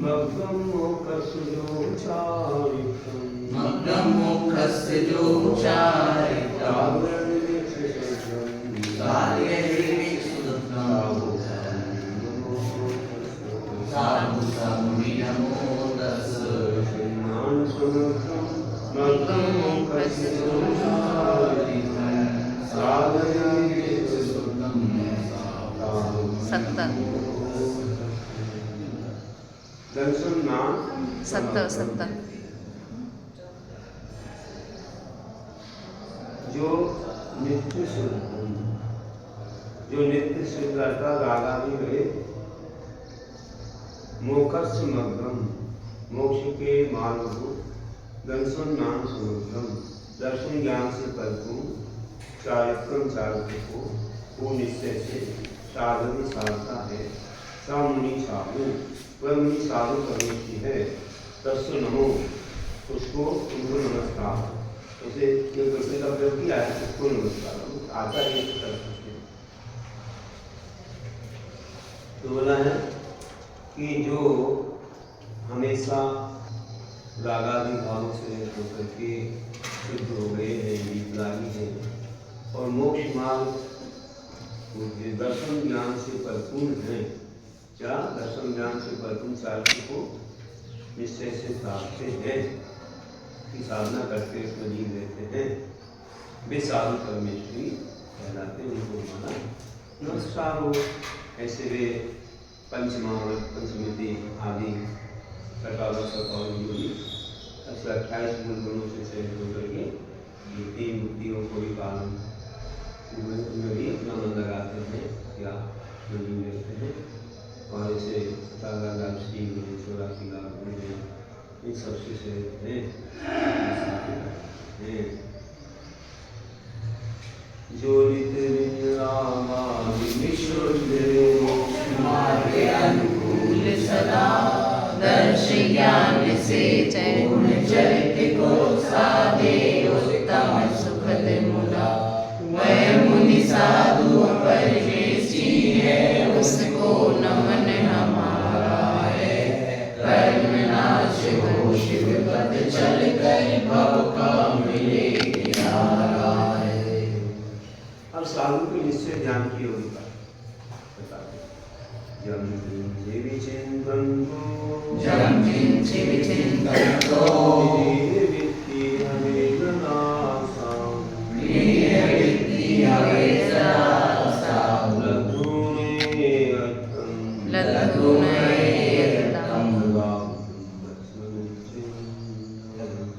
मग्नं मोक्षस्योच्चारितं मग्नं मोक्षस्योच्चारितं साधु समुनि नमो तस्सै मग्नं मोक्षस्योच्चारितं सत्तर दर्शन नाम सत्तर जो नित्य शुद्ध रहता रागा भी रहे मोक्ष मग्नम मोक्ष के मार्ग को दर्शन नाम समग्रम दर्शन ज्ञान से परिपूर्ण चारित्रम चारित्र को वो निश्चय से साधन साधता है सा मुनि साधु वह मुनि साधु परमेश्वरी है तस्व नमो उसको उनको नमस्कार उसे जो करने का प्रयोग किया है उसको नमस्कार आता है कर सकते हैं। तो बोला है कि जो हमेशा रागादि भाव से होकर के शुद्ध हो गए हैं विपलागी हैं और मोक्ष मार्ग दर्शन ज्ञान से परिपूर्ण है क्या दर्शन ज्ञान से परिपूर्ण चारित्र को निश्चय से प्राप्त हैं की साधना करके उसमें जीव रहते हैं वे साधु परमेश्वरी कहलाते हैं उनको हमारा नमस्कार हो। ऐसे वे पंचमहावत पंचमिति आदि सकावत और योगी 28 मूल गुणों से सहित होकर के ये 3 बुद्धियों को भी पालन उनमें भी अपना मन लगाते हैं या योगी रहते हैं और ऐसे 84 लाख इन सबसे सहित हैं जो अनुकूल सदा दर्श ज्ञान से पूर्ण चरित को साधे उत्तम सुखद मुदा वह मुनि साधु परमेशी है उसको नमन हमारा है कर्मनाश हो शिव पद चल कर भव का मिले किनारा है। अब साधु के निश्चय ध्यान की होगी जम चिंतन को वित्ति हमें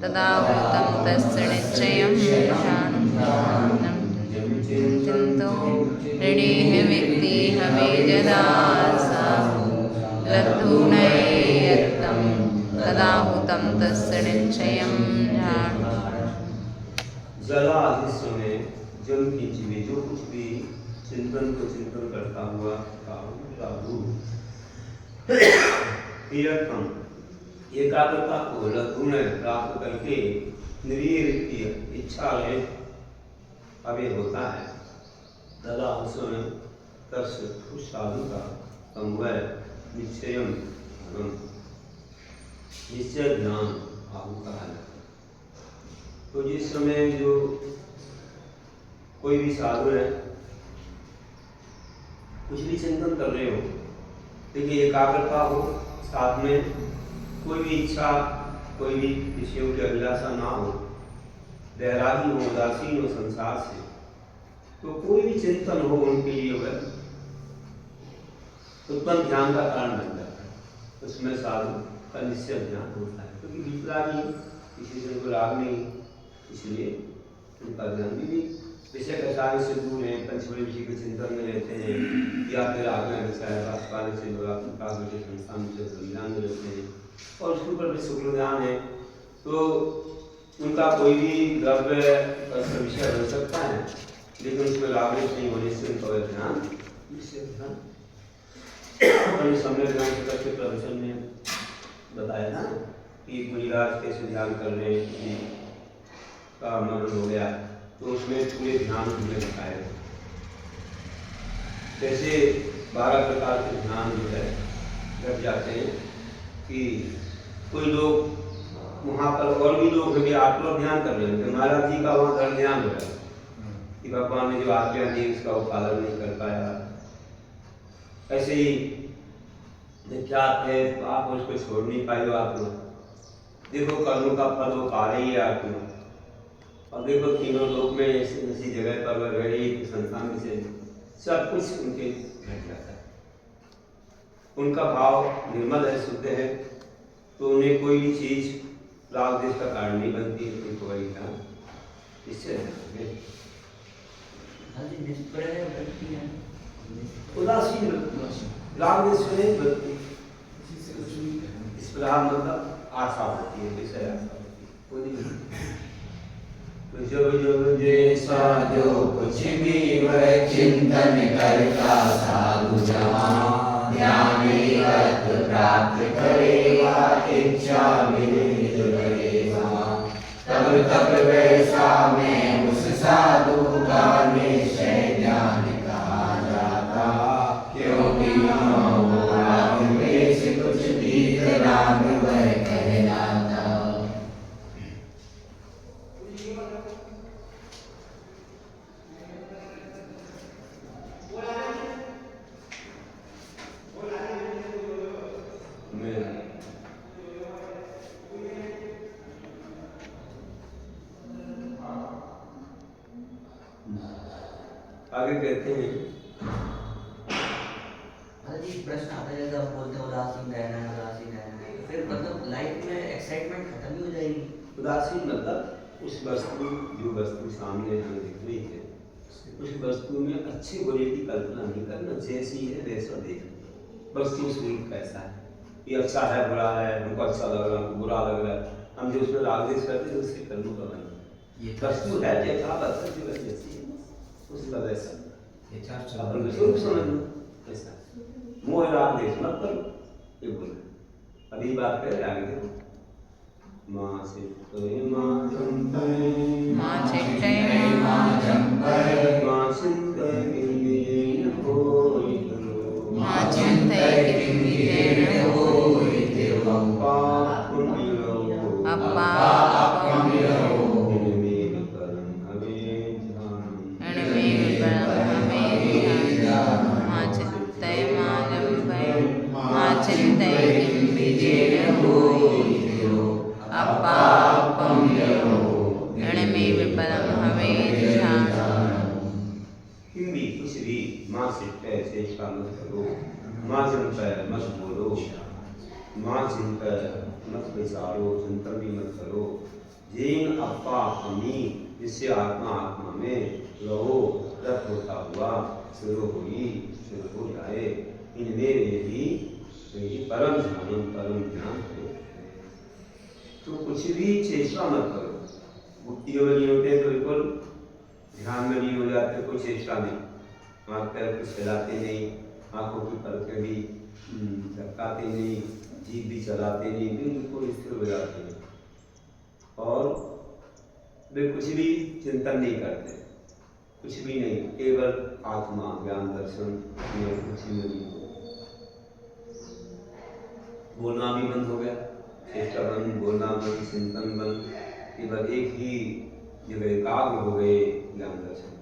तदा उत्तम तस्य निश्चयं चिंतो ऋणेह वित्ति हमें जदा लद्धूनयत्तं तदा उत्तम तस्य निश्चयं जला आदि समय जल की चीजें जो कुछ भी चिंतन को चिंतन करता हुआ साधु एकाग्रता को लघुन प्राप्त करके निरीह इच्छा में अवे होता है तदा उस समय तस्य उस साधु का संवय निश्चय ध्यान आहु कहा है। तो जिस समय जो कोई भी साधु है कुछ भी चिंतन कर रहे हो देखिए एकाग्रता हो साथ में कोई भी इच्छा कोई भी विषयों की अभिलाषा ना हो वैरागी हो उदासीन हो संसार से तो कोई भी चिंतन हो उनके लिए वह उत्पन्न ध्यान का कारण बन जाता है उसमें साधु का निश्चय ध्यान होता है क्योंकि विपलागी किसी से उनको राग नहीं इसलिए उनका ध्यान भी विषय कषाय से दूर है पंचमढ़ी विषय के चिंतन में रहते हैं या फिर आगे वाले से संस्थान से संविधान में रहते हैं और उसके ऊपर भी शुक्ल ध्यान है तो उनका कोई भी द्रव्य विषय बन सकता है लेकिन उसमें लाभेश नहीं होने से उनका ध्यान सम्यक ध्यान के प्रवचन में बताया था कि मुनिराज कैसे ध्यान कर रहे हैं का मरण हो गया तो उसमें पूरे ध्यान में बताए जैसे 12 प्रकार के ध्यान जो है घट जाते हैं कि कोई लोग वहाँ पर और भी लोग भी आत्मा ध्यान कर रहे थे, महाराज जी का वहाँ दृढ़ ध्यान हो रहा कि भगवान ने जो आज्ञा दी उसका वो पालन नहीं कर पाया। ऐसे ही विख्यात है, तो आप उसको छोड़ नहीं पाए हो आत्मा। देखो कर्मों का फल वो पा रही है आत्मा। और देखो तीनों लोक में ऐसी जगह पर वह रह रही संतान से सब कुछ उनके घट जाता है। उनका भाव निर्मल है, शुद्ध है, तो उन्हें कोई भी चीज राग देश का कारण नहीं बनती। उनको वही था इससे उदासीन राग देश में बनती। इस प्रकार मतलब आशा होती है, विषय आशा होती है। जो जैसा जो कुछ भी वह चिंतन करता साधु जहाँ ज्ञान प्राप्त करेगा, इच्छा मिले जो करेगा, तब वैसा में उस साधु का निश्चय ज्ञान कहा जाता। क्योंकि से कुछ भी राग वह कहलाता। आगे कहते हैं प्रश्न आता है, जब बोलते उदासीन रहना, फिर मतलब लाइफ में एक्साइटमेंट खत्म ही हो जाएगी। उदासीन मतलब उस वस्तु, जो वस्तु सामने हमें दिख रही है, उस वस्तु में अच्छे बुरे की कल्पना नहीं करना, जैसी है वैसा देखना। वस्तु स्वरूप कैसा है, ये अच्छा है बुरा है, हमको अच्छा लग रहा है, हमको बुरा लग रहा है, हम जो उसमें राग देश करते हैं उससे कर्म का बना। ये वस्तु है यथावत है, जो जैसी है उसका वैसा अपन स्वरूप समझना। ऐसा मोह राग देश मत करो, ये बोल। अभी बात करें आगे देखो। माँ चिंतय माँ जंपय, माँ चिंतय माँ जंपय, माँ चिंतय किंवितेन होय तिरो, माँ चिंतय किंवितेन होय तिरो, पापं विरहो अपापं विरहो, इनमेव परम हमें ध्यानम्, इनमेव परम हमें ध्यानम्। माँ चिंतय माँ जंपय, माँ चिंतय किंवितेन होय तिरो, अपापं विरहो, इनमेव परम हमें ध्यानम्। हिंदी कुछ भी माँ चिंतय से इसका मत करो, माँ चिंतय मत बोलो, माँ चिंतय मत विचारो, चिंतन भी मत करो। जीन अपा हमी, जिससे आत्मा आत्मा में रहो, रत होता हुआ शुरू हो जाए। इनमें यही परम ध्यान, परम ध्यान है। तो कुछ भी चेष्टा मत करो। बुद्धि में नहीं होते तो बिल्कुल ध्यान में नहीं हो जाते, कोई चेष्टा नहीं। आँख पैर कुछ फैलाते नहीं, आँखों की पलकें भी झपकाते नहीं, जीभ भी चलाते नहीं, बिल्कुल स्थिर हो जाते हैं। और वे कुछ भी चिंतन नहीं करते, कुछ भी नहीं, केवल आत्मा ज्ञान दर्शन में कुछ भी नहीं। बोलना भी बंद हो गया, चेष्टा बंद, बोलना बंद, चिंतन बंद, केवल एक ही जगह एकाग्र हो गए ज्ञान दर्शन।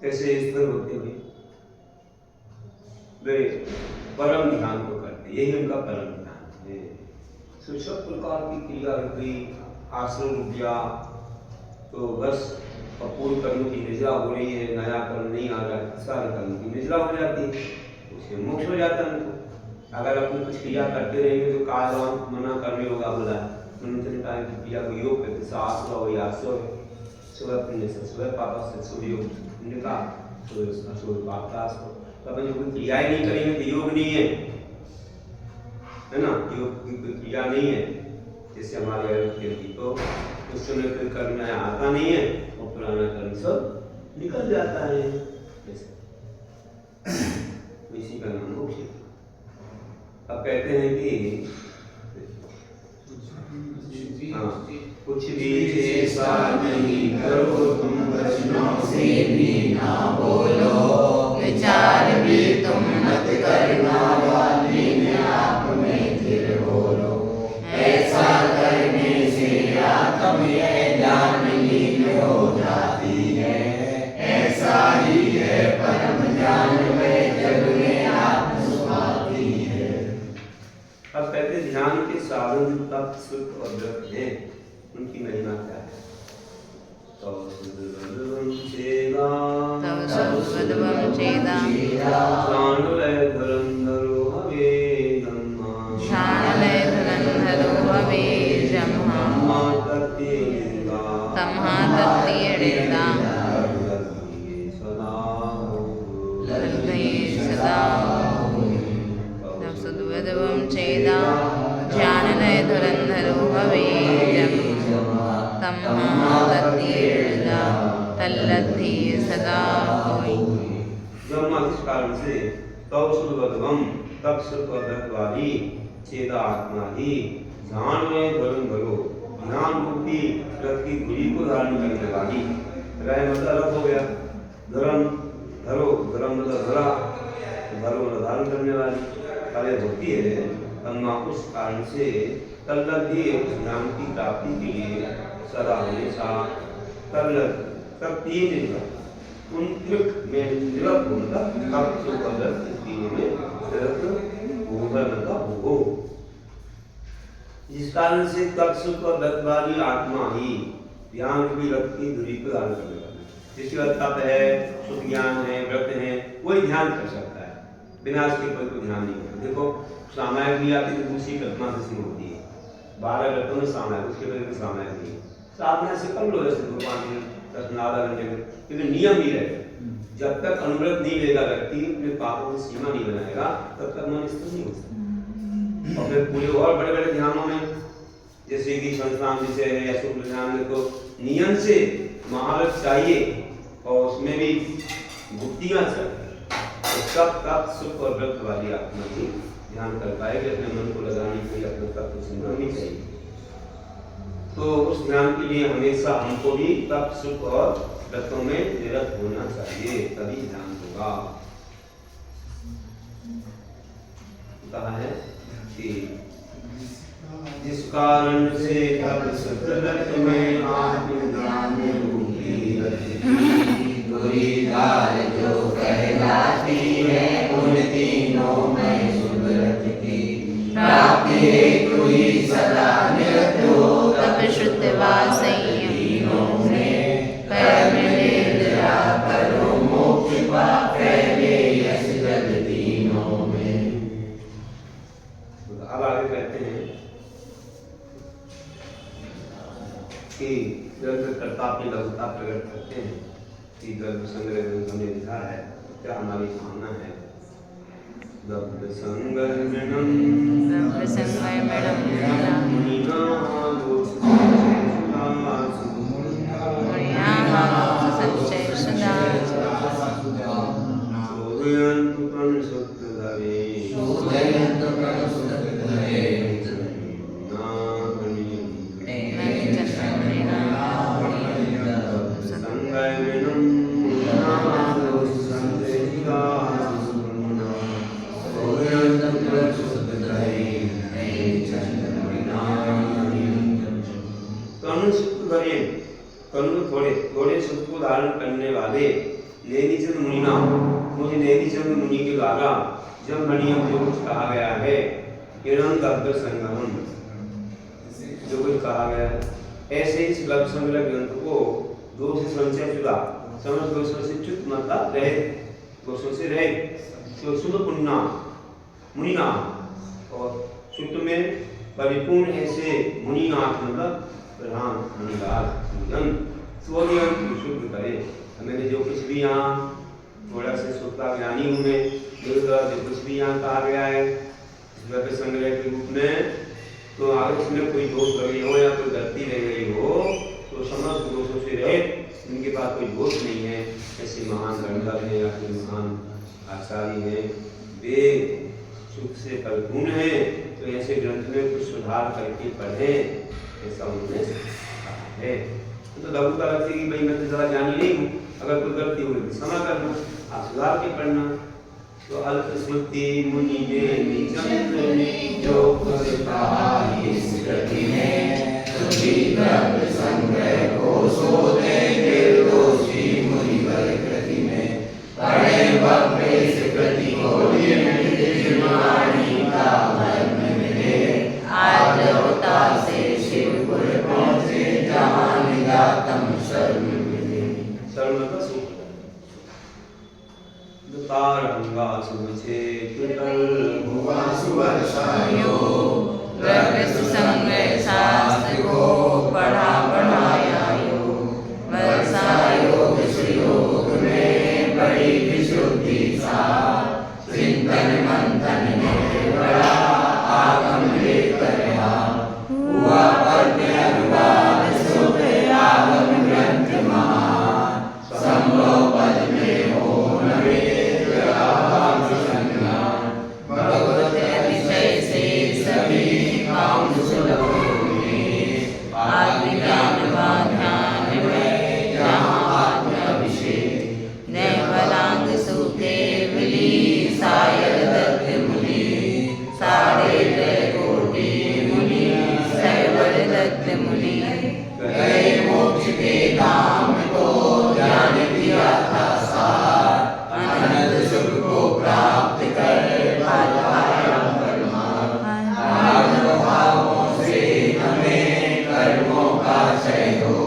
कैसे स्थिर होते हुए वे परम ध्यान को करते, यही उनका परम ध्यान है। सब प्रकार की क्रिया हुई, आश्रम रुपया, तो बस पूर्व कर्म की निजला हो रही है, नया कर्म नहीं आ रहा है, सारे कर्म की निजला हो जाती है, उससे मोक्ष हो जाता है उनको। अगर अपन कुछ क्रिया करते रहेंगे तो काल मना कर्म योगा बोला है, उन्होंने कहा कि क्रिया को योग करते सास हो या सो सुबह पुण्य से सुबह पाप से शुभ योग पुण्य का, तो शुभ पाप का सो। तो अपन जो कोई क्रियाएं नहीं करेंगे तो योग नहीं है ना, योग की कोई क्रिया नहीं है जिससे हमारे आरोग्य की, तो उस समय कोई कर्म आता नहीं है और पुराना कर्म सब निकल जाता है। इसी का नाम मोक्ष है। अब कहते हैं कि हाँ, कुछ भी ऐसा नहीं करो तुम, वचनों से भी ना बोलो, विचार भी तुम मत करना, वाणी में आप में थिर कहते ध्यान के साधन तप सुख और व्रत हैं, उनकी महिमा क्या है? तो सुदवम चेदा शानुलय धुरंधरो हवे ब्रह्मा तम्हातत्तीयडेदा सुद्वदवं चेदा ज्ञानलय धुरंधरो हवे तम्हातत्तीयडेदा तल्लद्धि सदा होई। ब्रह्मा किस कारण से तव सुदवम तप सुख और व्रत वाली चेदा आत्मा ही ध्यान में धुरंधरो ध्यान रूपी व्रत की धुरी को धारण करने वाली, रह मतलब अलग हो गया, धर्म धरो धर्म मतलब धरा, धरो मतलब धारण करने वाली कार्य होती है। तन्मा उस कारण से तल्लद्धि ज्ञान की प्राप्ति के लिए सदा हमेशा तब तीन उनकृत में निरत होता तब सुख और व्रत तीनों में निरत होगा हो। जिस कारण से तप सुख और व्रत वाली आत्मा ही ध्यान की व्रत की धुरी को धारण करने वाली, जिसके बाद तप है, सुख ज्ञान है, व्रत है, वही ध्यान कर सकता है, बिना इसके कोई को ध्यान नहीं करता। देखो सामायिक भी आती है दूसरी कल्पना से शुरू होती है, 12 व्रतों में सामायिक, उसके बाद सामायिक नहीं है, साधना से कर लो ऐसे 2-5 दिन 10-12 घंटे में, क्योंकि नियम ही रहेगा। जब तक अनुव्रत नहीं लेगा व्यक्ति, अपने पापों की सीमा नहीं बनाएगा, तब तक मन स्थिर नहीं हो सकता। और फिर पूरे और बड़े बड़े ध्यानों में जैसे कि संस्थान विषय है या शुक्ल ध्यान में तो नियम से महारत चाहिए और उसमें भी भुक्तियां चाहिए, तो तब सुख और व्रत वाली आत्मा ही ध्यान कर पाएगी। अपने मन को लगाने के लिए अपने तप को सिमरनी चाहिए। तो उस ध्यान के लिए हमेशा हमको भी तप सुख और व्रतों में निरत होना चाहिए, तभी ध्यान होगा। कहा है कि जिस कारण से तप सुख व्रत में आत्मज्ञान रूपी बुरी दाल जो कहलाती है उन तीनों में सुव्रत की प्राप्ति हेतु ही सदा निरत हो। तप शुद्ध वा संयम में कर्म निद्रा करो मोक्ष वा फैले यश जग तीनों में। अब आगे कहते हैं कि ग्रंथकर्ता अपनी लघुता प्रकट करते हैं कि गर्भ संग्रह ग्रंथ में लिखा है, क्या हमारी भावना है। गर्भ संग्रहणम मुनिना संचय सदा शोधयन्तु प्रणसुतधरे थोड़े सुख को धारण करने वाले नैनीचंद मुनिना, मुझे नैनीचंद मुनि के द्वारा जब मणियों जो कुछ कहा गया है, किरण गर्भ संगमन जो कुछ कहा गया है, ऐसे इस गर्भ संग्रह ग्रंथ को दोष से संचय चुरा, समझ दोषों से च्युत मतलब रहे, दोषों से रहे, तो शुद्ध पुण्य मुनिना और शुद्ध में परिपूर्ण ऐसे मुनिनाथ मतलब प्रधान मुनिराज पूजन स्वयं शुद्ध करे। मैंने जो कुछ भी यहाँ थोड़ा से शुद्धता ज्ञानी हूँ मैं, जो कुछ भी यहाँ कहा गया है व्रत संग्रह के रूप में, तो आगे उसमें कोई दोष लगे हो या कोई गलती रह गई हो तो समस्त दोषों से रहे, इनके पास कोई दोष नहीं है। ऐसे महान गंधर्व है या कोई महान आचार्य है, वे सुख से परिपूर्ण है, तो ऐसे ग्रंथ में कुछ सुधार करके पढ़े, ऐसा उन्होंने कहा है। तो लघुता लगती है कि भाई मैं तो ज़्यादा ज्ञानी नहीं हूँ, अगर कोई गलती हुई तो क्षमा कर दो, आप सुधार के पढ़ना। तो अल्प स्मृति मुनि ने निचंद ने जो कुछ कहा इस कृति में तुझी गर्भ संग्रह को सो देंगे दोषी मुनिवर कृति में पढ़े भव्य इस कृति को निर्वाणी का धर्म मिले सुवर्षायो प्रकृति संग्रह शास्त्र को पढ़ा पढ़ायायो वर्षायोग सुयोग में बड़ी विशुद्धि सा चिंतन मंथन में बड़ा आगम लेकर हुआ पद्य अनुवाद शुभ आगम ग्रंथ महान संभव पद में हो नवेद आभास संज्ञान भगवत अतिशय से सभी काम सुलभ होंगे आदि ज्ञान व ध्यान में जहाँ आत्माभिषेक नैवलांग सूते विली सायर दत्त मुनि साढ़े त्रय कोटि मुनि सैवर दत्त मुनि गए मोक्ष के धाम को ज्ञान किया था सार अनंत सुख को प्राप्त कर फल पाया परमार भावों से हमें कर्मों का क्षय हो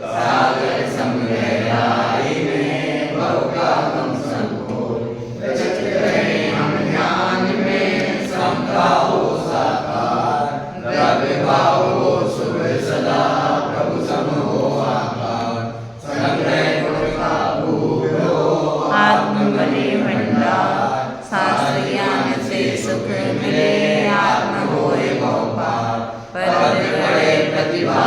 सागर संग्रह आई में भव का कम संकोच रचत रहे हम ज्ञान में समता हो साकार द्रव्य भाव हो शुभ सदा प्रभु सम हो आकार संग्रह गुण का भूख हो आत्मबले भंडार शास्त्र ज्ञान से सुख मिले आत्म होए बहुपार पद बड़े प्रतिभा